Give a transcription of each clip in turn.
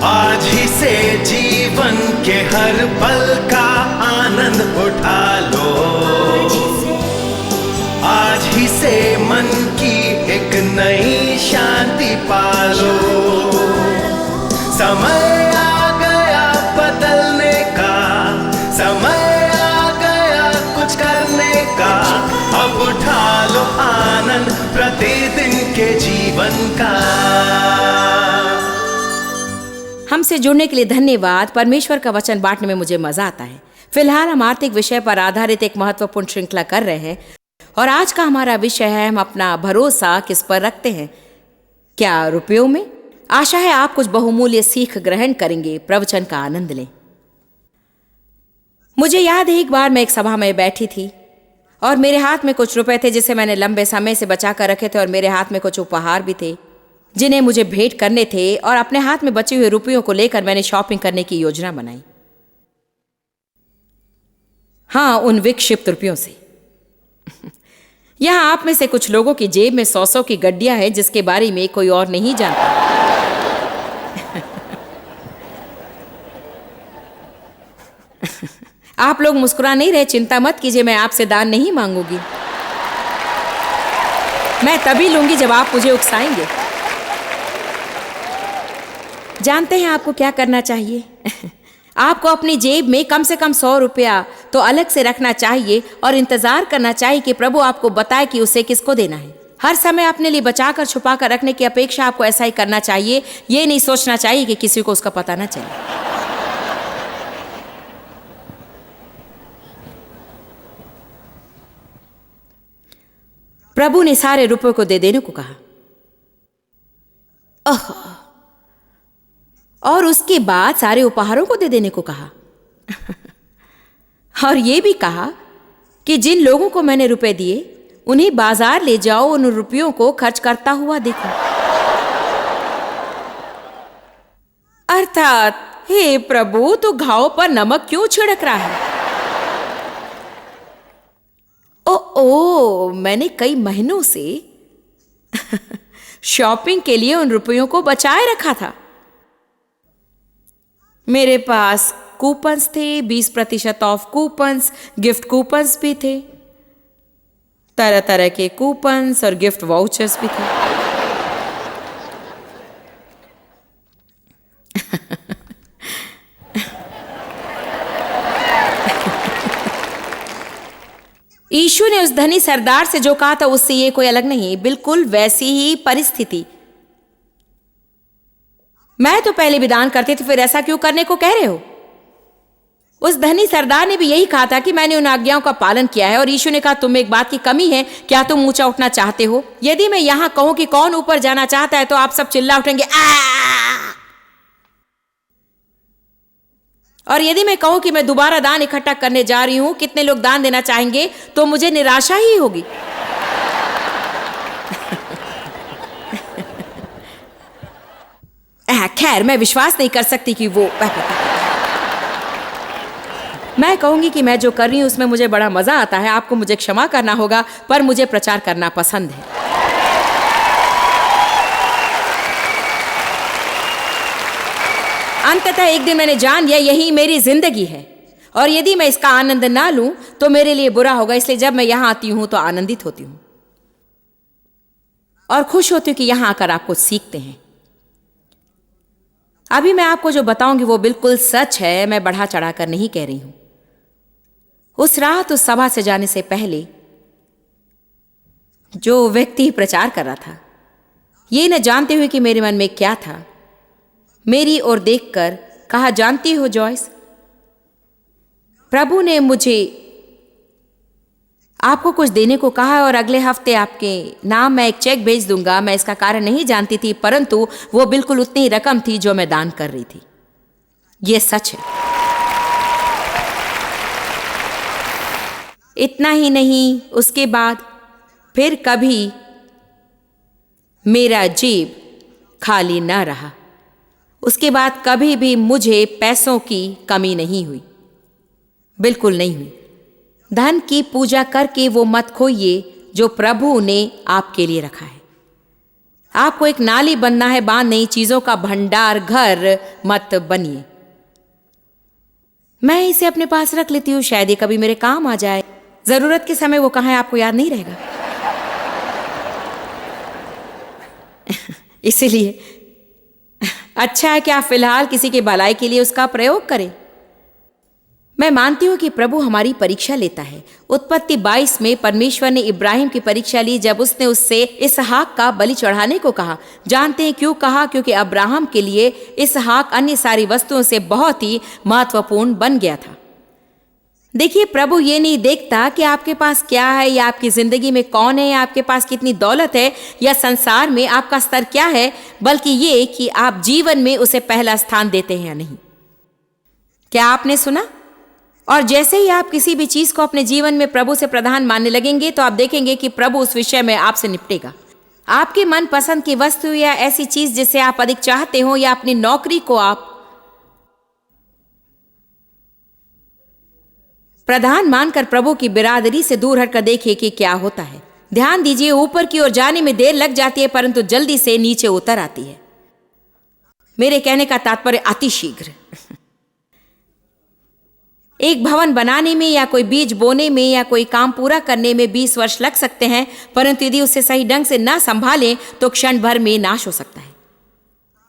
आज ही से जीवन के हर पल का आनंद उठा लो, आज ही से मन की एक नई शांति पालो। समय आ गया बदलने का, समय आ गया कुछ करने का। अब उठा लो आनंद प्रतिदिन के जीवन का। हमसे जुड़ने के लिए धन्यवाद। परमेश्वर का वचन बांटने में मुझे मजा आता है। फिलहाल हम आर्थिक विषय पर आधारित एक महत्वपूर्ण श्रृंखला कर रहे हैं और आज का हमारा विषय है, हम अपना भरोसा किस पर रखते हैं? क्या रुपयों में? आशा है आप कुछ बहुमूल्य सीख ग्रहण करेंगे, प्रवचन का आनंद लें। मुझे याद है एक बार मैं एक सभा में बैठी थी और मेरे हाथ में कुछ रुपए थे जिसे मैंने लंबे समय से बचा कर रखे थे और मेरे हाथ में कुछ उपहार भी थे जिन्हें मुझे भेंट करने थे और अपने हाथ में बचे हुए रुपयों को लेकर मैंने शॉपिंग करने की योजना बनाई। हाँ, उन विक्षिप्त रुपयों से। यहां आप में से कुछ लोगों की जेब में 100 की गड्डियां हैं जिसके बारे में कोई और नहीं जानता। आप लोग मुस्कुरा नहीं रहे, चिंता मत कीजिए, मैं आपसे दान नहीं मांगूंगी। मैं तभी लूंगी जब आप मुझे उकसाएंगे। जानते हैं आपको क्या करना चाहिए? आपको अपनी जेब में कम से कम 100 रुपया तो अलग से रखना चाहिए और इंतजार करना चाहिए कि प्रभु आपको बताए कि उसे किसको देना है। हर समय अपने लिए बचाकर छुपाकर रखने की अपेक्षा आपको ऐसा ही करना चाहिए। ये नहीं सोचना चाहिए कि किसी को उसका पता ना चले। प्रभु ने सारे रुपयों को दे देने को कहा और उसके बाद सारे उपहारों को दे देने को कहा और यह भी कहा कि जिन लोगों को मैंने रुपए दिए उन्हें बाजार ले जाओ, उन रुपयों को खर्च करता हुआ देखो। अर्थात, हे प्रभु, तू घाव पर नमक क्यों छिड़क रहा है? ओ, मैंने कई महीनों से शॉपिंग के लिए उन रुपयों को बचाए रखा था। मेरे पास कूपन्स थे, 20% ऑफ कूपन्स, गिफ्ट कूपन्स भी थे, तरह तरह के कूपन्स और गिफ्ट वाउचर्स भी थे। यीशु ने उस धनी सरदार से जो कहा था उससे ये कोई अलग नहीं, बिल्कुल वैसी ही परिस्थिति। मैं तो पहले भी दान करती थी, फिर ऐसा क्यों करने को कह रहे हो? उस धनी सरदार ने भी यही कहा था कि मैंने उन आज्ञाओं का पालन किया है और यीशु ने कहा तुम में एक बात की कमी है, क्या तुम ऊंचा उठना चाहते हो? यदि मैं यहां कहूं कि कौन ऊपर जाना चाहता है तो आप सब चिल्ला उठेंगे आ! और यदि मैं कहूं कि मैं दोबारा दान इकट्ठा करने जा रही हूं, कितने लोग दान देना चाहेंगे, तो मुझे निराशा ही होगी। खैर, मैं विश्वास नहीं कर सकती कि वो मैं कहूंगी कि मैं जो कर रही हूं उसमें मुझे बड़ा मजा आता है। आपको मुझे क्षमा करना होगा, पर मुझे प्रचार करना पसंद है। अंततः एक दिन मैंने जान लिया यही मेरी जिंदगी है और यदि मैं इसका आनंद ना लूं तो मेरे लिए बुरा होगा। इसलिए जब मैं यहां आती हूं तो आनंदित होती हूं और खुश होती हूं कि यहां आकर आप कुछ सीखते हैं। अभी मैं आपको जो बताऊंगी वो बिल्कुल सच है, मैं बढ़ा चढ़ाकर नहीं कह रही हूं। उस रात उस सभा से जाने से पहले जो व्यक्ति प्रचार कर रहा था, ये न जानते हुए कि मेरे मन में क्या था, मेरी ओर देखकर कहा, जानती हो जॉयस, प्रभु ने मुझे आपको कुछ देने को कहा और अगले हफ्ते आपके नाम मैं एक चेक भेज दूंगा। मैं इसका कारण नहीं जानती थी, परंतु वो बिल्कुल उतनी ही रकम थी जो मैं दान कर रही थी। ये सच है। इतना ही नहीं, उसके बाद फिर कभी मेरा जेब खाली ना रहा। उसके बाद कभी भी मुझे पैसों की कमी नहीं हुई, बिल्कुल नहीं हुई। धन की पूजा करके वो मत खोइए जो प्रभु ने आपके लिए रखा है। आपको एक नाली बनना है, बांध नहीं, चीजों का भंडार घर मत बनिए। मैं इसे अपने पास रख लेती हूँ, शायद ये कभी मेरे काम आ जाए। जरूरत के समय वो कहाँ है आपको याद नहीं रहेगा। इसीलिए अच्छा है कि आप फिलहाल किसी की भलाई के लिए उसका प्रयोग करें। मैं मानती हूं कि प्रभु हमारी परीक्षा लेता है। उत्पत्ति 22 में परमेश्वर ने इब्राहिम की परीक्षा ली जब उसने उससे इसहाक का बलि चढ़ाने को कहा। जानते हैं क्यों कहा? क्योंकि अब्राहम के लिए इसहाक अन्य सारी वस्तुओं से बहुत ही महत्वपूर्ण बन गया था। देखिए, प्रभु ये नहीं देखता कि आपके पास क्या है या आपकी जिंदगी में कौन है या आपके पास कितनी दौलत है या संसार में आपका स्तर क्या है, बल्कि ये कि आप जीवन में उसे पहला स्थान देते हैं या नहीं। क्या आपने सुना? और जैसे ही आप किसी भी चीज को अपने जीवन में प्रभु से प्रधान मानने लगेंगे तो आप देखेंगे कि प्रभु उस विषय में आपसे निपटेगा। आपके मन पसंद की वस्तु या ऐसी चीज जिसे आप अधिक चाहते हो या अपनी नौकरी को आप प्रधान मानकर प्रभु की बिरादरी से दूर हटकर देखिए कि क्या होता है। ध्यान दीजिए, ऊपर की ओर जाने में देर लग जाती है परंतु जल्दी से नीचे उतर आती है। मेरे कहने का तात्पर्य अतिशीघ्र। एक भवन बनाने में या कोई बीज बोने में या कोई काम पूरा करने में 20 वर्ष लग सकते हैं, परंतु यदि उसे सही ढंग से ना संभालें तो क्षण भर में नाश हो सकता है।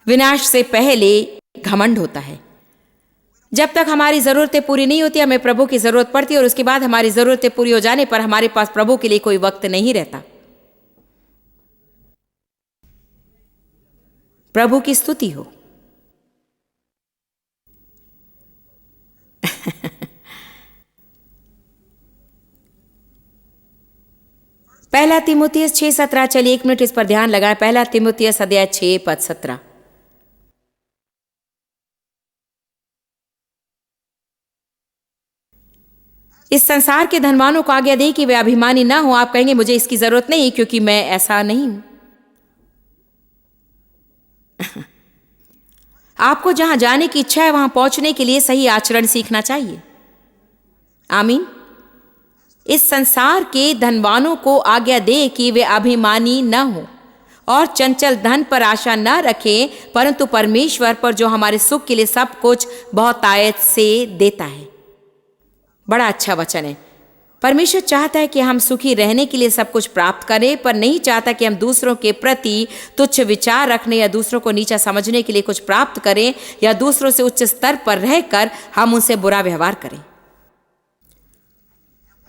विनाश से पहले घमंड होता है। जब तक हमारी जरूरतें पूरी नहीं होती हमें प्रभु की जरूरत पड़ती है और उसके बाद हमारी जरूरतें पूरी हो जाने पर हमारे पास प्रभु के लिए कोई वक्त नहीं रहता। प्रभु की स्तुति हो। पहला तीमुथियुस 6:17। चलिए 1 मिनट इस पर ध्यान लगाएं। पहला तीमुथियुस अध्याय 6 पद 17। इस संसार के धनवानों को आज्ञा दें कि वे अभिमानी ना हो। आप कहेंगे मुझे इसकी जरूरत नहीं क्योंकि मैं ऐसा नहीं हूं। आपको जहां जाने की इच्छा है वहां पहुंचने के लिए सही आचरण सीखना चाहिए। आमीन। इस संसार के धनवानों को आज्ञा दे कि वे अभिमानी न हो और चंचल धन पर आशा न रखें, परंतु परमेश्वर पर जो हमारे सुख के लिए सब कुछ बहुतायत से देता है। बड़ा अच्छा वचन है। परमेश्वर चाहता है कि हम सुखी रहने के लिए सब कुछ प्राप्त करें, पर नहीं चाहता कि हम दूसरों के प्रति तुच्छ विचार रखने या दूसरों को नीचा समझने के लिए कुछ प्राप्त करें या दूसरों से उच्च स्तर पर रहकर हम उनसे बुरा व्यवहार करें।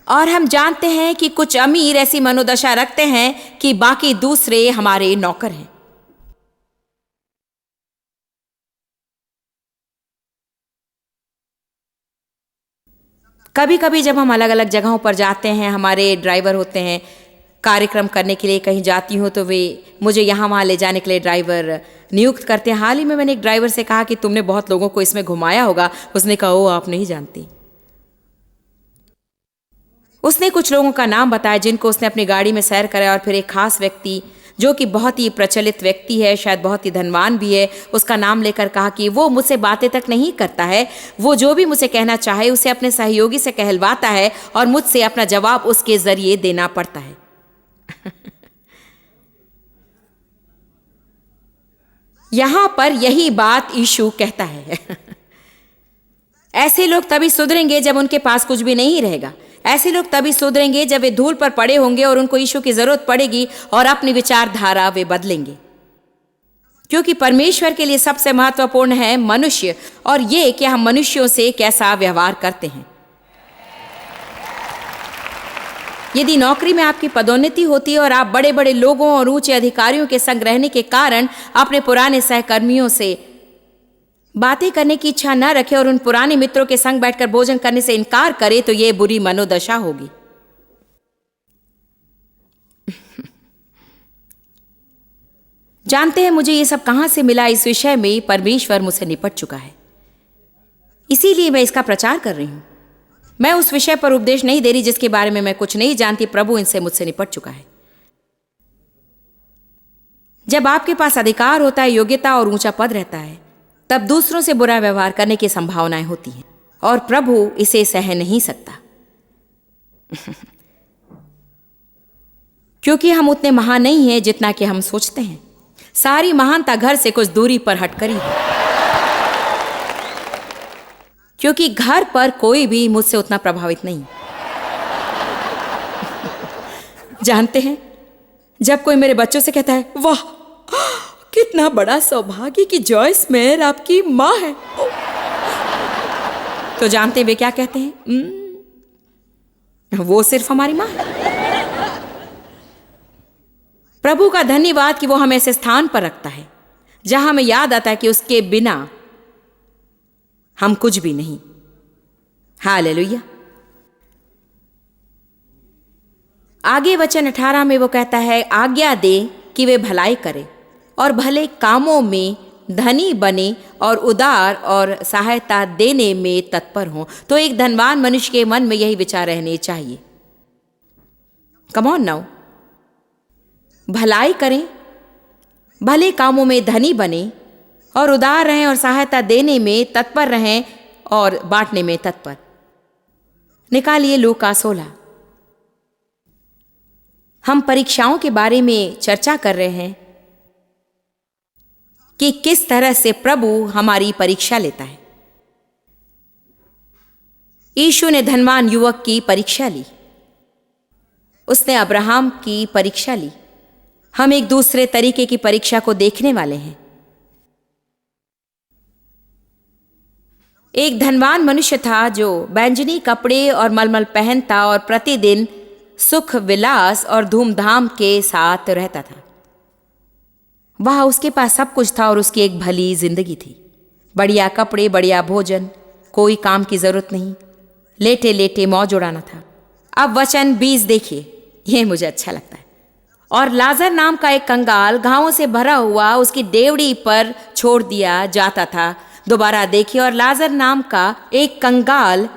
और हम जानते हैं कि कुछ अमीर ऐसी मनोदशा रखते हैं कि बाकी दूसरे हमारे नौकर हैं। कभी कभी जब हम अलग अलग जगहों पर जाते हैं, हमारे ड्राइवर होते हैं, कार्यक्रम करने के लिए कहीं जाती हूँ तो वे मुझे यहाँ वहाँ ले जाने के लिए ड्राइवर नियुक्त करते हैं। हाल ही में मैंने एक ड्राइवर से कहा कि तुमने बहुत लोगों को इसमें घुमाया होगा। उसने कहा ओ आप नहीं जानती। उसने कुछ लोगों का नाम बताया जिनको उसने अपनी गाड़ी में सैर कराया और फिर एक खास व्यक्ति जो कि बहुत ही प्रचलित व्यक्ति है, शायद बहुत ही धनवान भी है, उसका नाम लेकर कहा कि वो मुझसे बातें तक नहीं करता है, वो जो भी मुझे कहना चाहे उसे अपने सहयोगी से कहलवाता है और मुझसे अपना जवाब उसके जरिए देना पड़ता है। यहां पर यही बात यीशु कहता है। ऐसे लोग तभी सुधरेंगे जब उनके पास कुछ भी नहीं रहेगा। ऐसे लोग तभी सुधरेंगे जब वे धूल पर पड़े होंगे और उनको यीशु की जरूरत पड़ेगी और अपनी विचारधारा वे बदलेंगे। क्योंकि परमेश्वर के लिए सबसे महत्वपूर्ण है मनुष्य और ये कि हम मनुष्यों से कैसा व्यवहार करते हैं। यदि नौकरी में आपकी पदोन्नति होती है और आप बड़े बड़े लोगों और ऊंचे अधिकारियों के संग रहने के कारण अपने पुराने सहकर्मियों से बातें करने की इच्छा न रखे और उन पुराने मित्रों के संग बैठकर भोजन करने से इनकार करे तो यह बुरी मनोदशा होगी। जानते हैं मुझे ये सब कहां से मिला? इस विषय में परमेश्वर मुझसे निपट चुका है, इसीलिए मैं इसका प्रचार कर रही हूं। मैं उस विषय पर उपदेश नहीं दे रही जिसके बारे में मैं कुछ नहीं जानती। प्रभु इनसे मुझसे निपट चुका है। जब आपके पास अधिकार होता है, योग्यता और ऊंचा पद रहता है, तब दूसरों से बुरा व्यवहार करने की संभावनाएं होती हैं और प्रभु इसे सह नहीं सकता। क्योंकि हम उतने महान नहीं हैं जितना कि हम सोचते हैं। सारी महानता घर से कुछ दूरी पर हटकर ही है, क्योंकि घर पर कोई भी मुझसे उतना प्रभावित नहीं। जानते हैं, जब कोई मेरे बच्चों से कहता है, वाह कितना बड़ा सौभाग्य कि जॉयस मेयर आपकी माँ है, तो जानते हैं वे क्या कहते हैं? वो सिर्फ हमारी माँ है। प्रभु का धन्यवाद कि वो हमें ऐसे स्थान पर रखता है जहां हमें याद आता है कि उसके बिना हम कुछ भी नहीं। हालेलुया। आगे वचन 18 में वो कहता है, आज्ञा दे कि वे भलाई करें और भले कामों में धनी बने और उदार और सहायता देने में तत्पर हों। तो एक धनवान मनुष्य के मन में यही विचार रहने चाहिए। कम ऑन नाउ, भलाई करें, भले कामों में धनी बने और उदार रहें और सहायता देने में तत्पर रहें और बांटने में तत्पर। निकालिए लूका 16। हम परीक्षाओं के बारे में चर्चा कर रहे हैं कि किस तरह से प्रभु हमारी परीक्षा लेता है। यीशु ने धनवान युवक की परीक्षा ली, उसने अब्राहम की परीक्षा ली। हम एक दूसरे तरीके की परीक्षा को देखने वाले हैं। एक धनवान मनुष्य था जो बैंजनी कपड़े और मलमल पहनता और प्रतिदिन सुख विलास और धूमधाम के साथ रहता था। वह उसके पास सब कुछ था और उसकी एक भली जिंदगी थी। बढ़िया कपड़े, बढ़िया भोजन, कोई काम की जरूरत नहीं, लेटे लेटे मौज उड़ाना था। अब वचन 20 देखिए, यह मुझे अच्छा लगता है। और लाजर नाम का एक कंगाल घावों से भरा हुआ उसकी डेवढ़ी पर छोड़ दिया जाता था। दोबारा देखिए, और लाजर नाम का एक कंगाल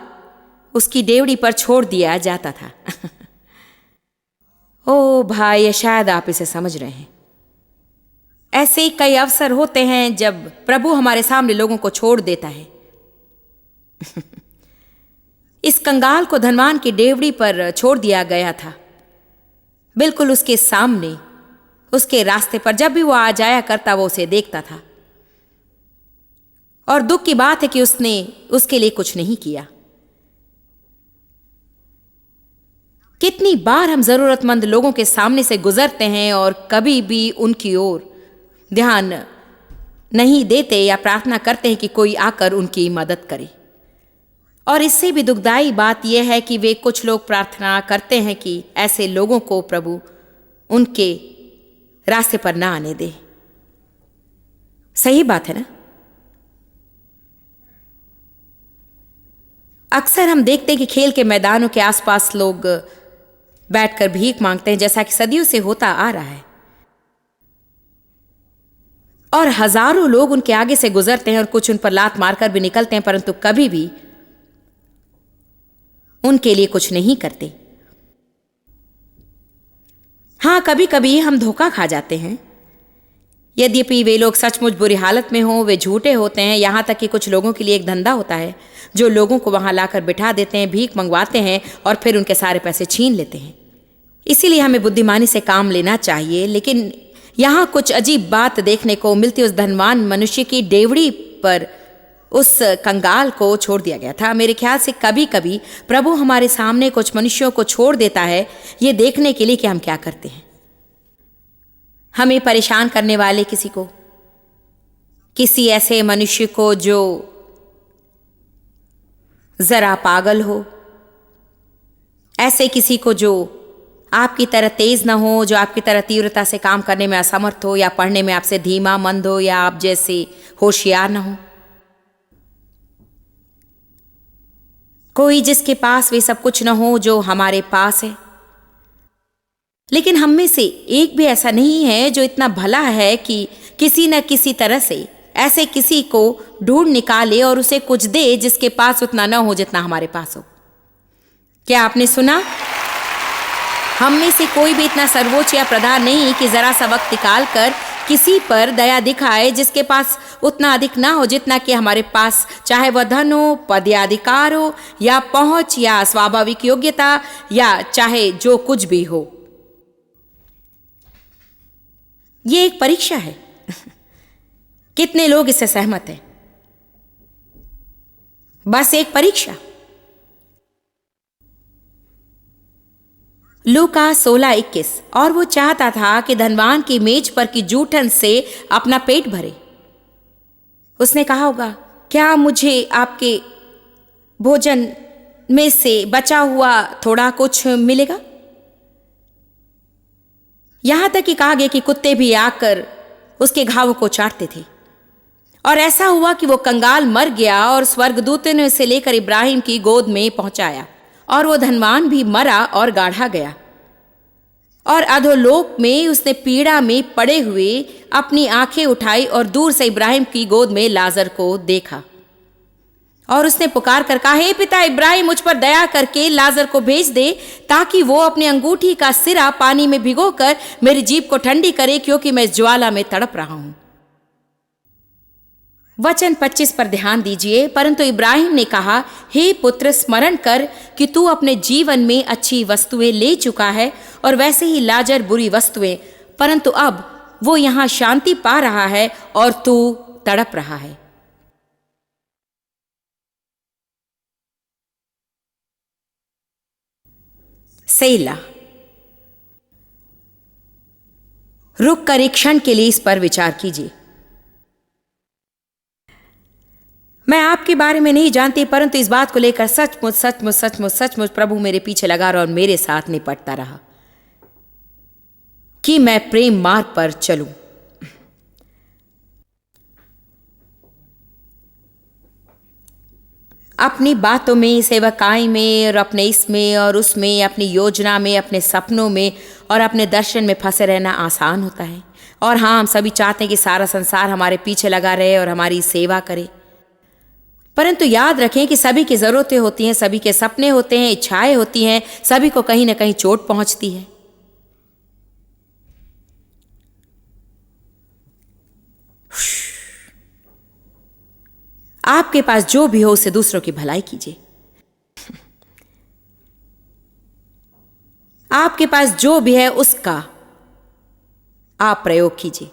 उसकी डेवढ़ी पर छोड़ दिया जाता था। ओ भाई, शायद आप इसे समझ रहे हैं। ऐसे ही कई अवसर होते हैं जब प्रभु हमारे सामने लोगों को छोड़ देता है। इस कंगाल को धनवान की डेवढ़ी पर छोड़ दिया गया था, बिल्कुल उसके सामने, उसके रास्ते पर। जब भी वो आ जाया करता वो उसे देखता था। और दुख की बात है कि उसने उसके लिए कुछ नहीं किया। कितनी बार हम जरूरतमंद लोगों के सामने से गुजरते हैं और कभी भी उनकी ओर ध्यान नहीं देते या प्रार्थना करते हैं कि कोई आकर उनकी मदद करे। और इससे भी दुखदाई बात यह है कि वे कुछ लोग प्रार्थना करते हैं कि ऐसे लोगों को प्रभु उनके रास्ते पर ना आने दे। सही बात है ना? अक्सर हम देखते हैं कि खेल के मैदानों के आसपास लोग बैठकर भीख मांगते हैं, जैसा कि सदियों से होता आ रहा है। और हजारों लोग उनके आगे से गुजरते हैं और कुछ उन पर लात मारकर भी निकलते हैं, परंतु कभी भी उनके लिए कुछ नहीं करते। हां, कभी कभी हम धोखा खा जाते हैं। यद्यपि वे लोग सचमुच बुरी हालत में हों, वे झूठे होते हैं। यहां तक कि कुछ लोगों के लिए एक धंधा होता है जो लोगों को वहां लाकर बिठा देते हैं, भीख मंगवाते हैं और फिर उनके सारे पैसे छीन लेते हैं। इसीलिए हमें बुद्धिमानी से काम लेना चाहिए। लेकिन यहां कुछ अजीब बात देखने को मिलती। उस धनवान मनुष्य की डेवढ़ी पर उस कंगाल को छोड़ दिया गया था। मेरे ख्याल से कभी कभी प्रभु हमारे सामने कुछ मनुष्यों को छोड़ देता है, ये देखने के लिए कि हम क्या करते हैं। हमें परेशान करने वाले किसी को, किसी ऐसे मनुष्य को जो जरा पागल हो, ऐसे किसी को जो आपकी तरह तेज ना हो, जो आपकी तरह तीव्रता से काम करने में असमर्थ हो, या पढ़ने में आपसे धीमा मंद हो, या आप जैसे होशियार ना हो। कोई जिसके पास वे सब कुछ न हो जो हमारे पास है। लेकिन हम में से एक भी ऐसा नहीं है जो इतना भला है कि किसी न किसी तरह से ऐसे किसी को ढूंढ निकाले और उसे कुछ दे जिसके पास उतना न हो जितना हमारे पास हो। क्या आपने सुना? हम में से कोई भी इतना सर्वोच्च या प्रधान नहीं कि जरा सा वक्त निकाल कर किसी पर दया दिखाए जिसके पास उतना अधिक ना हो जितना कि हमारे पास, चाहे वह धन हो, पद या अधिकार हो, या पहुंच, या स्वाभाविक योग्यता, या चाहे जो कुछ भी हो। यह एक परीक्षा है कितने लोग इससे सहमत हैं? बस एक परीक्षा। लूका 16:21। और वो चाहता था कि धनवान की मेज पर की जूठन से अपना पेट भरे। उसने कहा होगा, क्या मुझे आपके भोजन में से बचा हुआ थोड़ा कुछ मिलेगा? यहां तक कि कहा गया कि कुत्ते भी आकर उसके घावों को चाटते थे। और ऐसा हुआ कि वो कंगाल मर गया और स्वर्गदूत ने उसे लेकर इब्राहिम की गोद में पहुंचाया, और वो धनवान भी मरा और गाढ़ा गया। और अधोलोक में उसने पीड़ा में पड़े हुए अपनी आंखें उठाई और दूर से इब्राहिम की गोद में लाजर को देखा। और उसने पुकार कर कहा, हे पिता इब्राहिम, मुझ पर दया करके लाजर को भेज दे, ताकि वो अपनी अंगूठी का सिरा पानी में भिगोकर मेरी जीभ को ठंडी करे, क्योंकि मैं ज्वाला में तड़प रहा हूं। वचन 25 पर ध्यान दीजिए। परंतु इब्राहिम ने कहा, हे पुत्र, स्मरण कर कि तू अपने जीवन में अच्छी वस्तुएं ले चुका है, और वैसे ही लाजर बुरी वस्तुएं, परंतु अब वो यहां शांति पा रहा है और तू तड़प रहा है। सेला। रुक कर एक क्षण के लिए इस पर विचार कीजिए। मैं आपके बारे में नहीं जानती, परंतु इस बात को लेकर सचमुच सचमुच सचमुच सचमुच प्रभु मेरे पीछे लगा रहा और मेरे साथ निपटता रहा कि मैं प्रेम मार्ग पर चलूं। अपनी बातों में, सेवकाई में, और अपने इसमें और उसमें, अपनी योजना में, अपने सपनों में और अपने दर्शन में फंसे रहना आसान होता है। और हाँ, हम सभी चाहते हैं कि सारा संसार हमारे पीछे लगा रहे और हमारी सेवा करे। परंतु याद रखें कि सभी की जरूरतें होती हैं, सभी के सपने होते हैं, इच्छाएं होती हैं, सभी को कहीं ना कहीं चोट पहुंचती है। आपके पास जो भी हो उसे दूसरों की भलाई कीजिए। आपके पास जो भी है उसका आप प्रयोग कीजिए।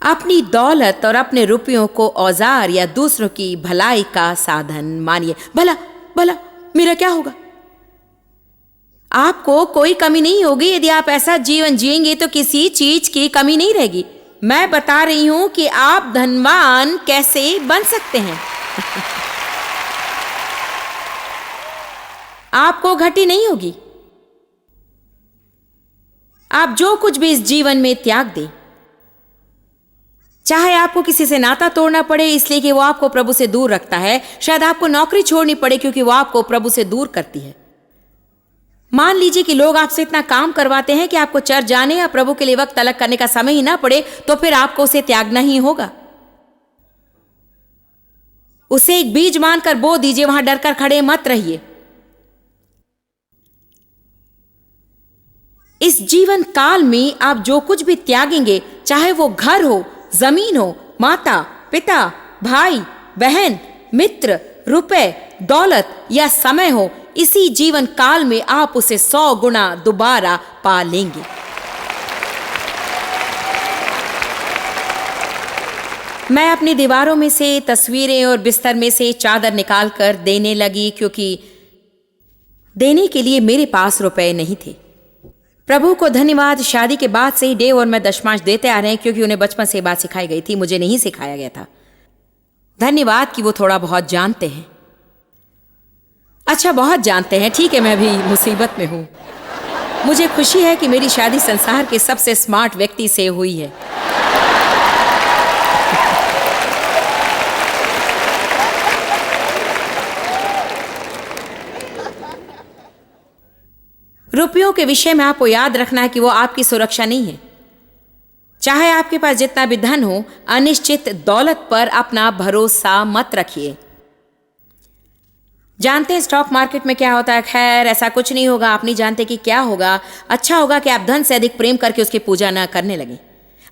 अपनी दौलत और अपने रुपयों को औजार या दूसरों की भलाई का साधन मानिए। भला भला मेरा क्या होगा? आपको कोई कमी नहीं होगी। यदि आप ऐसा जीवन जिएंगे तो किसी चीज की कमी नहीं रहेगी। मैं बता रही हूं कि आप धनवान कैसे बन सकते हैं। आपको घटी नहीं होगी। आप जो कुछ भी इस जीवन में त्याग दें, चाहे आपको किसी से नाता तोड़ना पड़े इसलिए कि वो आपको प्रभु से दूर रखता है, शायद आपको नौकरी छोड़नी पड़े क्योंकि वो आपको प्रभु से दूर करती है। मान लीजिए कि लोग आपसे इतना काम करवाते हैं कि आपको चर्च जाने या प्रभु के लिए वक्त अलग करने का समय ही ना पड़े, तो फिर आपको उसे त्यागना ही होगा। उसे एक बीज मानकर बो दीजिए, वहां डरकर खड़े मत रहिए। इस जीवन काल में आप जो कुछ भी त्यागेंगे, चाहे वो घर हो, जमीन हो, माता पिता, भाई बहन, मित्र, रुपए, दौलत या समय हो, इसी जीवन काल में आप उसे 100 गुना दोबारा पा लेंगे। मैं अपनी दीवारों में से तस्वीरें और बिस्तर में से चादर निकालकर देने लगी, क्योंकि देने के लिए मेरे पास रुपए नहीं थे। प्रभु को धन्यवाद, शादी के बाद से ही डेव और मैं दशमांश देते आ रहे हैं, क्योंकि उन्हें बचपन से बात सिखाई गई थी, मुझे नहीं सिखाया गया था। धन्यवाद कि वो थोड़ा बहुत जानते हैं। अच्छा, बहुत जानते हैं, ठीक है, मैं भी मुसीबत में हूं। मुझे खुशी है कि मेरी शादी संसार के सबसे स्मार्ट व्यक्ति से हुई है। रुपयों के विषय में आपको याद रखना है कि वो आपकी सुरक्षा नहीं है। चाहे आपके पास जितना भी धन हो, अनिश्चित दौलत पर अपना भरोसा मत रखिए। जानते हैं स्टॉक मार्केट में क्या होता है? खैर, ऐसा कुछ नहीं होगा। आप नहीं जानते कि क्या होगा। अच्छा होगा कि आप धन से अधिक प्रेम करके उसकी पूजा न करने लगें।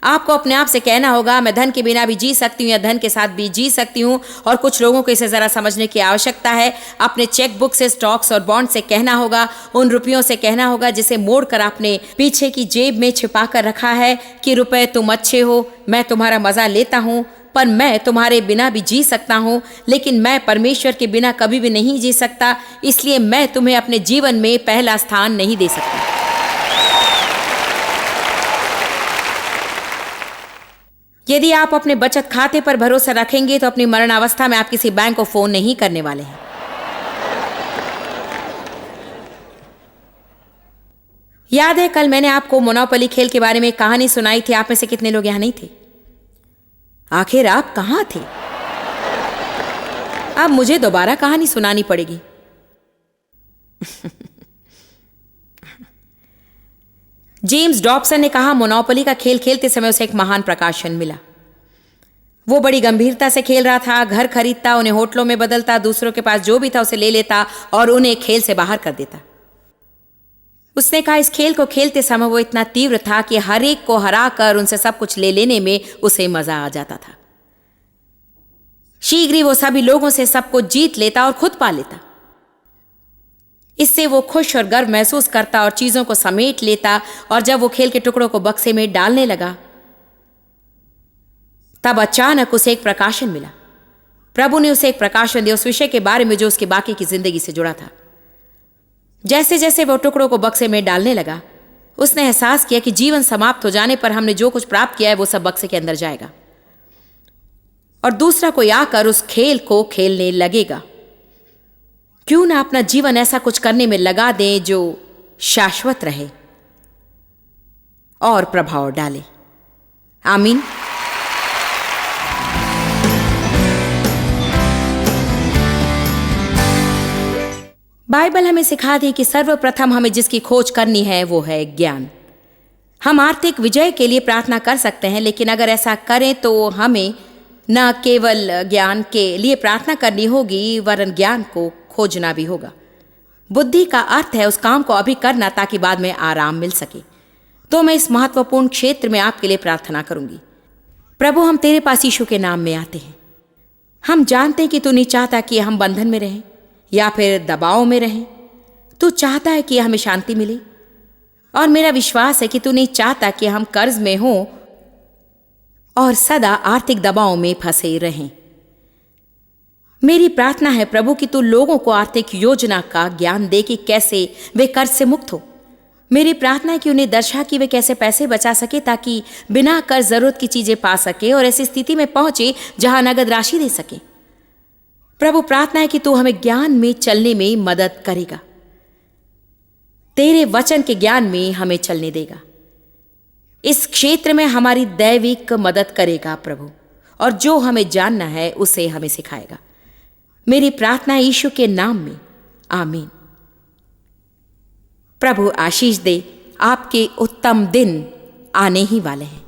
आपको अपने आप से कहना होगा, मैं धन के बिना भी जी सकती हूँ या धन के साथ भी जी सकती हूँ। और कुछ लोगों को इसे ज़रा समझने की आवश्यकता है। अपने चेक बुक से, स्टॉक्स और बॉन्ड से कहना होगा, उन रुपयों से कहना होगा जिसे मोड़कर आपने पीछे की जेब में छिपा कर रखा है कि रुपए तुम अच्छे हो, मैं तुम्हारा मज़ा लेता हूँ, पर मैं तुम्हारे बिना भी जी सकता हूँ, लेकिन मैं परमेश्वर के बिना कभी भी नहीं जी सकता, इसलिए मैं तुम्हें अपने जीवन में पहला स्थान नहीं दे सकता। यदि आप अपने बचत खाते पर भरोसा रखेंगे तो अपनी मरणावस्था में आप किसी बैंक को फोन नहीं करने वाले हैं। याद है कल मैंने आपको मोनोपोली खेल के बारे में कहानी सुनाई थी। आप में से कितने लोग यहां नहीं थे? आखिर आप कहां थे? अब मुझे दोबारा कहानी सुनानी पड़ेगी। जेम्स डॉबसन ने कहा, मोनोपोली का खेल खेलते समय उसे एक महान प्रकाशन मिला। वो बड़ी गंभीरता से खेल रहा था, घर खरीदता, उन्हें होटलों में बदलता, दूसरों के पास जो भी था उसे ले लेता और उन्हें खेल से बाहर कर देता। उसने कहा, इस खेल को खेलते समय वो इतना तीव्र था कि हर एक को हराकर उनसे सब कुछ ले लेने में उसे मजा आ जाता था। शीघ्र ही वो सभी लोगों से सब कुछ जीत लेता और खुद पा लेता। इससे वो खुश और गर्व महसूस करता और चीजों को समेट लेता। और जब वो खेल के टुकड़ों को बक्से में डालने लगा तब अचानक उसे एक प्रकाशन मिला। प्रभु ने उसे एक प्रकाशन दिया उस विषय के बारे में जो उसकी बाकी की जिंदगी से जुड़ा था। जैसे जैसे वो टुकड़ों को बक्से में डालने लगा, उसने एहसास किया कि जीवन समाप्त हो जाने पर हमने जो कुछ प्राप्त किया है वो सब बक्से के अंदर जाएगा और दूसरा कोई आकर उस खेल को खेलने लगेगा। क्यों ना अपना जीवन ऐसा कुछ करने में लगा दें जो शाश्वत रहे और प्रभाव डाले। आमीन। बाइबल हमें सिखाती है कि सर्वप्रथम हमें जिसकी खोज करनी है वो है ज्ञान। हम आर्थिक विजय के लिए प्रार्थना कर सकते हैं, लेकिन अगर ऐसा करें तो हमें न केवल ज्ञान के लिए प्रार्थना करनी होगी वरन ज्ञान को खोजना भी होगा। बुद्धि का अर्थ है उस काम को अभी करना ताकि बाद में आराम मिल सके। तो मैं इस महत्वपूर्ण क्षेत्र में आपके लिए प्रार्थना करूंगी। प्रभु, हम तेरे पास यीशु के नाम में आते हैं। हम जानते हैं कि तू नहीं चाहता कि हम बंधन में रहें या फिर दबाव में रहें। तू चाहता है कि हमें शांति मिले और मेरा विश्वास है कि तू नहीं चाहता कि हम कर्ज में हों और सदा आर्थिक दबाव में फंसे रहें। मेरी प्रार्थना है प्रभु कि तू लोगों को आर्थिक योजना का ज्ञान दे कि कैसे वे कर्ज से मुक्त हो। मेरी प्रार्थना है कि उन्हें दर्शा कि वे कैसे पैसे बचा सके ताकि बिना कर्ज जरूरत की चीजें पा सके और ऐसी स्थिति में पहुंचे जहां नगद राशि दे सके। प्रभु, प्रार्थना है कि तू हमें ज्ञान में चलने में मदद करेगा, तेरे वचन के ज्ञान में हमें चलने देगा। इस क्षेत्र में हमारी दैविक मदद करेगा प्रभु, और जो हमें जानना है उसे हमें सिखाएगा। मेरी प्रार्थना है यीशु के नाम में, आमीन। प्रभु आशीष दे। आपके उत्तम दिन आने ही वाले हैं।